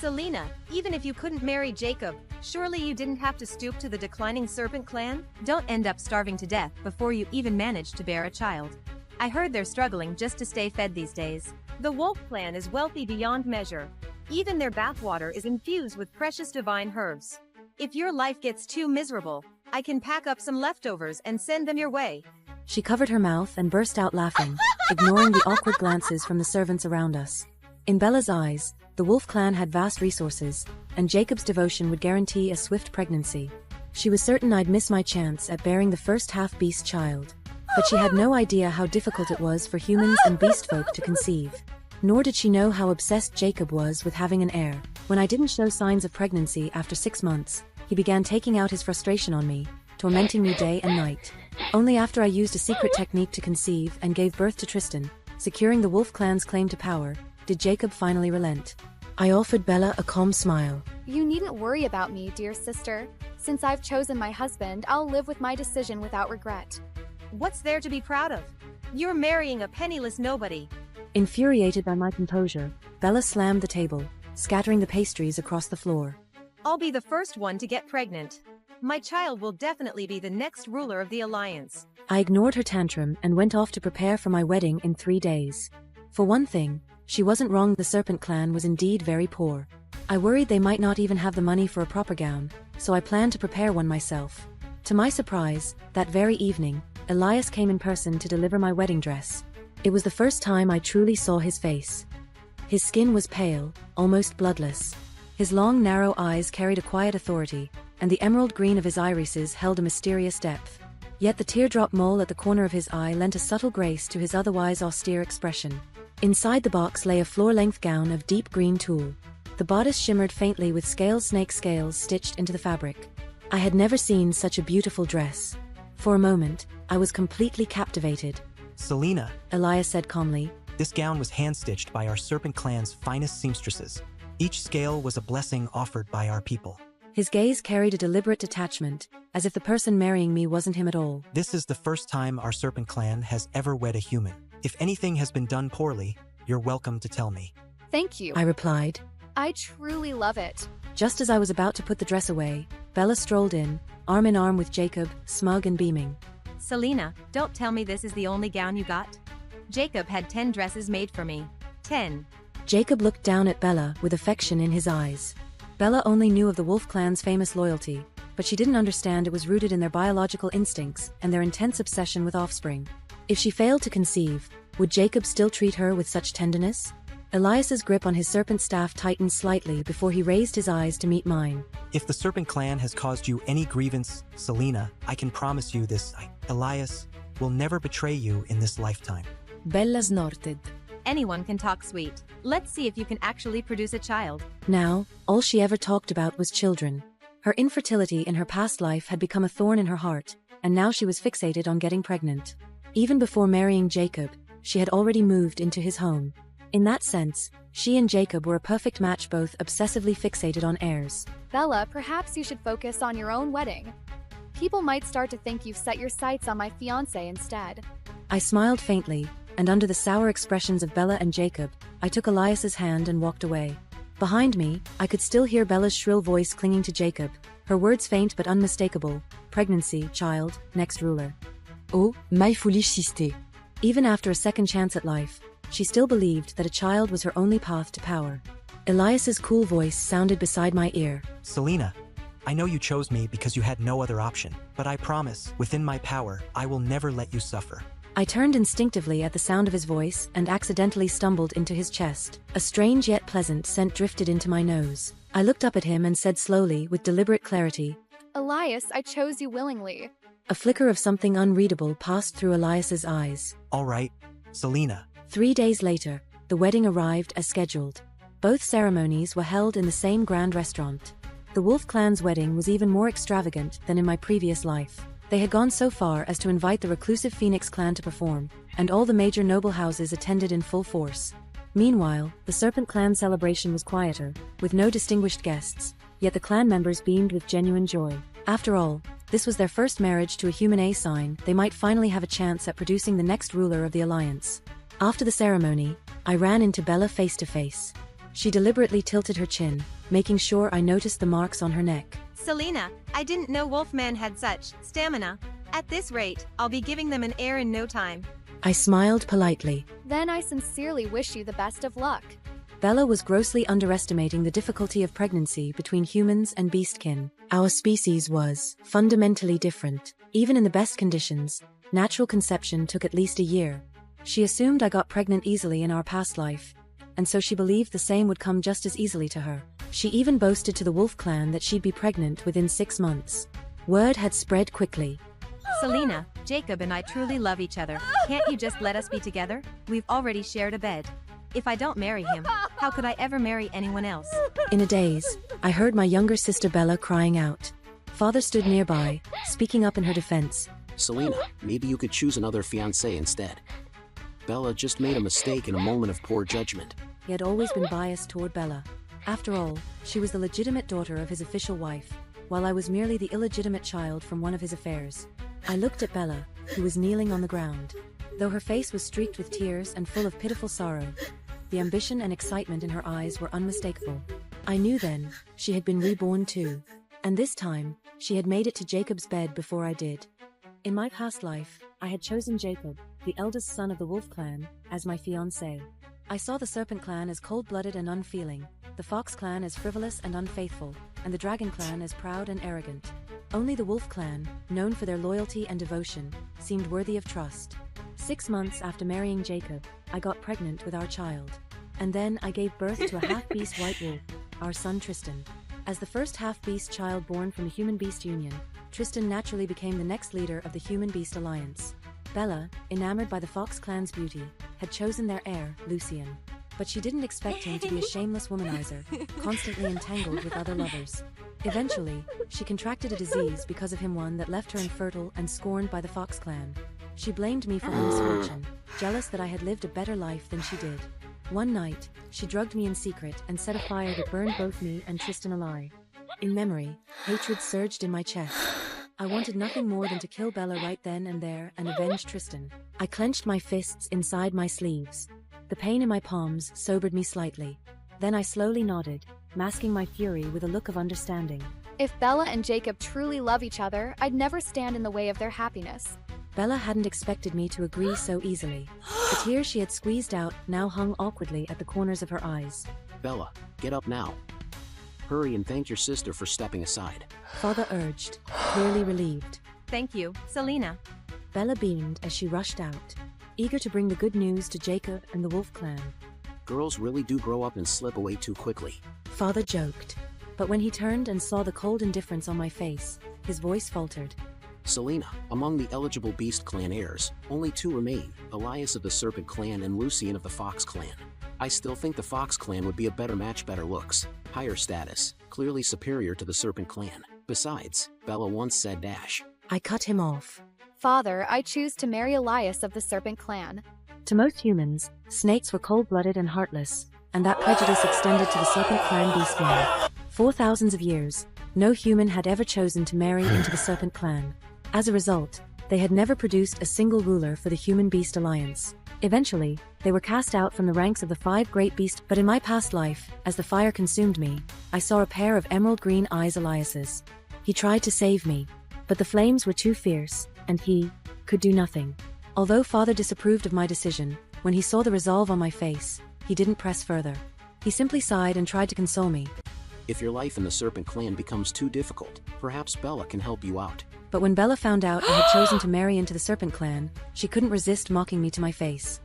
Selena, even if you couldn't marry Jacob, surely you didn't have to stoop to the declining serpent clan? Don't end up starving to death before you even manage to bear a child. I heard they're struggling just to stay fed these days. The wolf clan is wealthy beyond measure. Even their bathwater is infused with precious divine herbs. If your life gets too miserable, I can pack up some leftovers and send them your way. She covered her mouth and burst out laughing, ignoring the awkward glances from the servants around us. In Bella's eyes, the wolf clan had vast resources, and Jacob's devotion would guarantee a swift pregnancy. She was certain I'd miss my chance at bearing the first half-beast child. But she had no idea how difficult it was for humans and beast folk to conceive. Nor did she know how obsessed Jacob was with having an heir. When I didn't show signs of pregnancy after 6 months, he began taking out his frustration on me, tormenting me day and night. Only after I used a secret technique to conceive and gave birth to Tristan, securing the wolf clan's claim to power, did Jacob finally relent. I offered Bella a calm smile. You needn't worry about me, dear sister. Since I've chosen my husband, I'll live with my decision without regret. What's there to be proud of? You're marrying a penniless nobody. Infuriated by my composure, Bella slammed the table, scattering the pastries across the floor. I'll be the first one to get pregnant. My child will definitely be the next ruler of the Alliance. I ignored her tantrum and went off to prepare for my wedding in 3 days. For one thing, she wasn't wrong, the serpent clan was indeed very poor. I worried they might not even have the money for a proper gown, so I planned to prepare one myself. To my surprise, that very evening, Elias came in person to deliver my wedding dress. It was the first time I truly saw his face. His skin was pale, almost bloodless. His long, narrow eyes carried a quiet authority, and the emerald green of his irises held a mysterious depth. Yet the teardrop mole at the corner of his eye lent a subtle grace to his otherwise austere expression. Inside the box lay a floor-length gown of deep green tulle. The bodice shimmered faintly with snake scales stitched into the fabric. I had never seen such a beautiful dress. For a moment, I was completely captivated. Selena, Elias said calmly, this gown was hand-stitched by our serpent clan's finest seamstresses. Each scale was a blessing offered by our people. His gaze carried a deliberate detachment, as if the person marrying me wasn't him at all. This is the first time our serpent clan has ever wed a human. If anything has been done poorly, you're welcome to tell me. Thank you. I replied. I truly love it. Just as I was about to put the dress away, Bella strolled in arm with Jacob, smug and beaming. Selena, don't tell me this is the only gown you got. Jacob had 10 dresses made for me. 10. Jacob looked down at Bella with affection in his eyes. Bella only knew of the wolf clan's famous loyalty, but she didn't understand it was rooted in their biological instincts and their intense obsession with offspring. If she failed to conceive, would Jacob still treat her with such tenderness? Elias's grip on his serpent staff tightened slightly before he raised his eyes to meet mine. If the serpent clan has caused you any grievance, Selena, I can promise you this, Elias, will never betray you in this lifetime. Bella snorted. Anyone can talk sweet. Let's see if you can actually produce a child. Now, all she ever talked about was children. Her infertility in her past life had become a thorn in her heart, and now she was fixated on getting pregnant. Even before marrying Jacob, she had already moved into his home. In that sense, she and Jacob were a perfect match, both obsessively fixated on heirs. Bella, perhaps you should focus on your own wedding. People might start to think you've set your sights on my fiancé instead. I smiled faintly, and under the sour expressions of Bella and Jacob, I took Elias's hand and walked away. Behind me, I could still hear Bella's shrill voice clinging to Jacob, her words faint but unmistakable. Pregnancy, child, next ruler. Oh, my foolish sister. Even after a second chance at life, she still believed that a child was her only path to power. Elias's cool voice sounded beside my ear. Selena, I know you chose me because you had no other option, but I promise, within my power, I will never let you suffer. I turned instinctively at the sound of his voice and accidentally stumbled into his chest. A strange yet pleasant scent drifted into my nose. I looked up at him and said slowly, with deliberate clarity, Elias, I chose you willingly. A flicker of something unreadable passed through Elias's eyes. All right, Selena. 3 days later, the wedding arrived as scheduled. Both ceremonies were held in the same grand restaurant. The wolf clan's wedding was even more extravagant than in my previous life. They had gone so far as to invite the reclusive Phoenix clan to perform, and all the major noble houses attended in full force. Meanwhile, the Serpent clan celebration was quieter, with no distinguished guests, yet the clan members beamed with genuine joy. After all, this was their first marriage to a human A sign. They might finally have a chance at producing the next ruler of the Alliance. After the ceremony, I ran into Bella face to face. She deliberately tilted her chin, making sure I noticed the marks on her neck. Selena, I didn't know Wolfman had such stamina. At this rate, I'll be giving them an heir in no time. I smiled politely. Then I sincerely wish you the best of luck. Bella was grossly underestimating the difficulty of pregnancy between humans and beastkin. Our species was fundamentally different. Even in the best conditions, natural conception took at least a year. She assumed I got pregnant easily in our past life, and so she believed the same would come just as easily to her. She even boasted to the Wolf clan that she'd be pregnant within 6 months. Word had spread quickly. Selena, Jacob and I truly love each other. Can't you just let us be together? We've already shared a bed. If I don't marry him, how could I ever marry anyone else? In a daze, I heard my younger sister Bella crying out. Father stood nearby, speaking up in her defense. Selena, maybe you could choose another fiancé instead. Bella just made a mistake in a moment of poor judgment. He had always been biased toward Bella. After all, she was the legitimate daughter of his official wife, while I was merely the illegitimate child from one of his affairs. I looked at Bella, who was kneeling on the ground. Though her face was streaked with tears and full of pitiful sorrow, the ambition and excitement in her eyes were unmistakable. I knew then, she had been reborn too. And this time, she had made it to Jacob's bed before I did. In my past life, I had chosen Jacob, the eldest son of the Wolf clan, as my fiancé. I saw the Serpent clan as cold-blooded and unfeeling, the Fox clan as frivolous and unfaithful, and the Dragon clan as proud and arrogant. Only the Wolf clan, known for their loyalty and devotion, seemed worthy of trust. 6 months after marrying Jacob, I got pregnant with our child. And then I gave birth to a half-beast white wolf, our son Tristan. As the first half-beast child born from a human-beast union, Tristan naturally became the next leader of the human-beast alliance. Bella, enamored by the Fox clan's beauty, had chosen their heir, Lucien. But she didn't expect him to be a shameless womanizer, constantly entangled with other lovers. Eventually, she contracted a disease because of him, one that left her infertile and scorned by the Fox clan. She blamed me for her misfortune, jealous that I had lived a better life than she did. One night, she drugged me in secret and set a fire that burned both me and Tristan alive. In memory, hatred surged in my chest. I wanted nothing more than to kill Bella right then and there and avenge Tristan. I clenched my fists inside my sleeves. The pain in my palms sobered me slightly. Then I slowly nodded, masking my fury with a look of understanding. If Bella and Jacob truly love each other, I'd never stand in the way of their happiness. Bella hadn't expected me to agree so easily. The tears she had squeezed out now hung awkwardly at the corners of her eyes. Bella, get up now. Hurry and thank your sister for stepping aside. Father urged, clearly relieved. Thank you, Selena. Bella beamed as she rushed out, eager to bring the good news to Jacob and the Wolf clan. Girls really do grow up and slip away too quickly. Father joked, but when he turned and saw the cold indifference on my face, his voice faltered. Selena, among the eligible Beast clan heirs, only 2 remain, Elias of the Serpent clan and Lucien of the Fox clan. I still think the Fox clan would be a better match, better looks, higher status, clearly superior to the Serpent clan. Besides, Bella once said dash. I cut him off. Father, I choose to marry Elias of the Serpent clan. To most humans, snakes were cold-blooded and heartless, and that prejudice extended to the Serpent clan beastmen. For thousands of years, no human had ever chosen to marry into the Serpent clan. As a result, they had never produced a single ruler for the Human-Beast Alliance. Eventually, they were cast out from the ranks of the 5 great beasts, but in my past life, as the fire consumed me, I saw a pair of emerald green eyes Eliases. He tried to save me, but the flames were too fierce, and he could do nothing. Although Father disapproved of my decision, when he saw the resolve on my face, he didn't press further. He simply sighed and tried to console me. If your life in the Serpent clan becomes too difficult, perhaps Bella can help you out. But when Bella found out I had chosen to marry into the Serpent clan, she couldn't resist mocking me to my face.